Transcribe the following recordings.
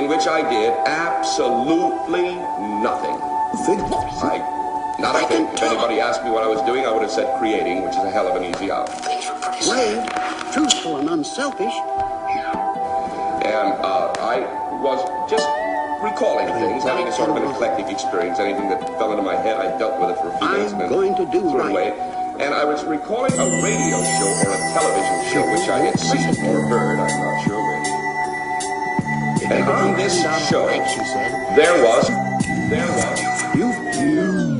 in which I did absolutely nothing. Not a thing. If anybody asked me what I was doing, I would have said creating, which is a hell of an easy out. Brave, truthful, and unselfish. And I was just recalling things, having a sort of an eclectic experience. Anything that fell into my head, I dealt with it for a few days and then going to do threw it away. And I was recalling a radio show or a television show which I had seen or heard, I'm not sure which. And on this show, there was.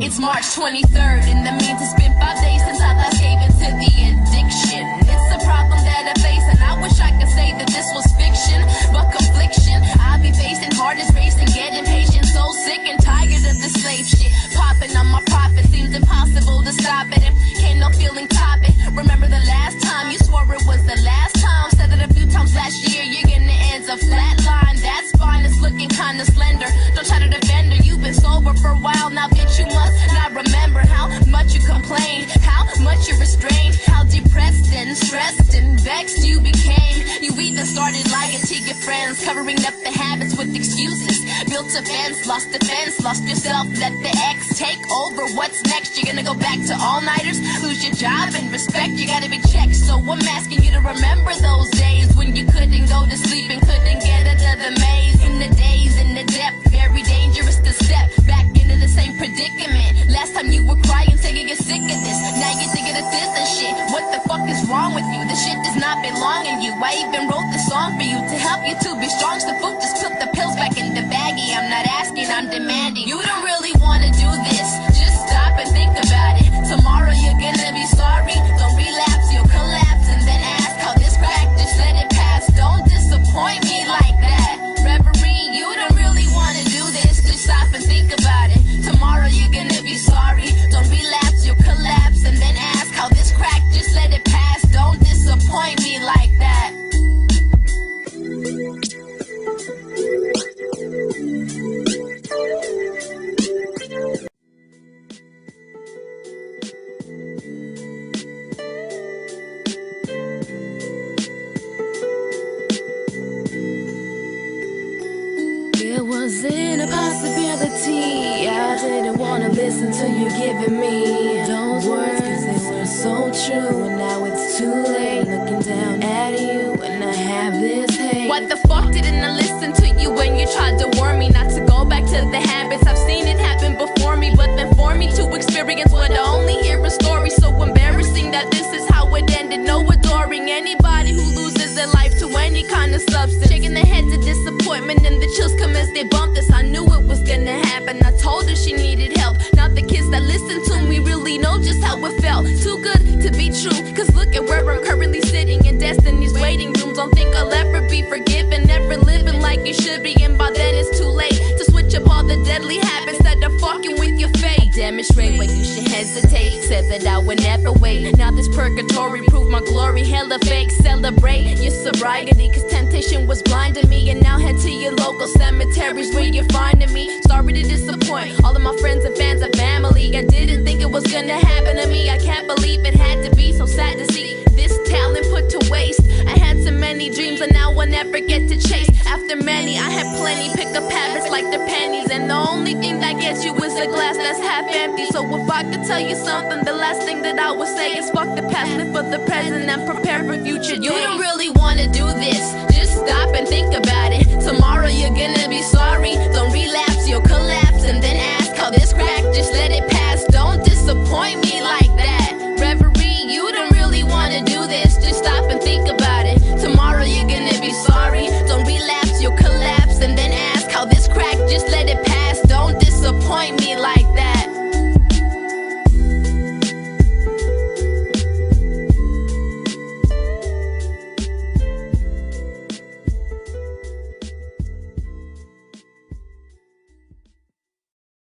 It's March 23rd, and that means it's been 5 days since I last gave in to the addiction. It's a problem that I face, and I wish I could say that this was fiction, but confliction. I be facing hardest racing, getting patient, so sick and tired of the slave shit. Popping on my profit seems impossible to stop it. If can't no feeling top it. Remember the last time you swore it was the last time? Said it a few times last year. You're gonna end a flat line. That spine is looking kinda slender. Don't try to defend her. You've been sober for a while now, bitch. You must not remember how much you complained, how much you restrained, how depressed and stressed and vexed you became. You even started lying to your friends, covering up the habits with excuses. Built a fence, lost defense, lost yourself, let the ex take over. What's next? You're gonna go back to all-nighters, lose your job and respect. You gotta be checked, so I'm asking you to remember those days when you couldn't go to sleep and couldn't get out of the maze. In the days, in the depth, very dangerous to step back into the same predicament. Last time you were crying, saying you're sick of this. Now you're thinking of this and shit. What the fuck is wrong with you? This shit does not belong in you. I even wrote this song for you to help you to be strong. So fool, just put the pills back in the baggie. I'm not asking, I'm demanding. You don't really wanna do this. Just stop and think about it. Tomorrow you're gonna be sorry. Don't relapse, you'll collapse and then ask how this crack. Just let it pass. Don't disappoint me like that. Reverie, you don't really wanna do this. Just stop and think about it. Tomorrow you're gonna be sorry. Don't relapse, you'll collapse and then ask how this crack. Just let it pass. Don't disappoint me like that. It wasn't a possibility. I didn't wanna listen to you giving me those words, cause they were so true. And now it's too late, looking down at you, and I have this hate. What the fuck didn't I listen to you when you tried to warn me not to go back to the habits? I've seen it happen before me, but then for me to experience what I only hear is stories. So embarrassing that this is how it ended. No adoring anybody who loses their life to any kind of substance. Shaking their heads at disappointment and the chills come as they bump this. I knew it was gonna happen. I told her she needed help. Now the kids that listen to me really know just how it felt. Too good to be true, cause look at where I'm currently sitting in destiny's waiting room. Don't think I'll ever be forgiven, never living like you should be. And by then it's too late to switch up all the deadly habits that are fucking with your fate. Demonstrate why you should hesitate. Said that I would never wait. Now this purgatory proved my glory. Hella fake, celebrate your sobriety, cause temptation was blinding me. And now head to your local cemeteries where you're finding me. Sorry to disappoint all of my friends and fans and family. I didn't think it was gonna happen to me. I can't believe it had to be. So sad to see this talent put to waste. I had so many dreams and now I'll never get to chase. After many, I had plenty. Pick up habits like they're pennies, and the only thing that gets you is a glass that's half empty. So if I could tell you something, the last thing that I would say is fuck the past, live for the present and prepare for future days. You don't really wanna do this.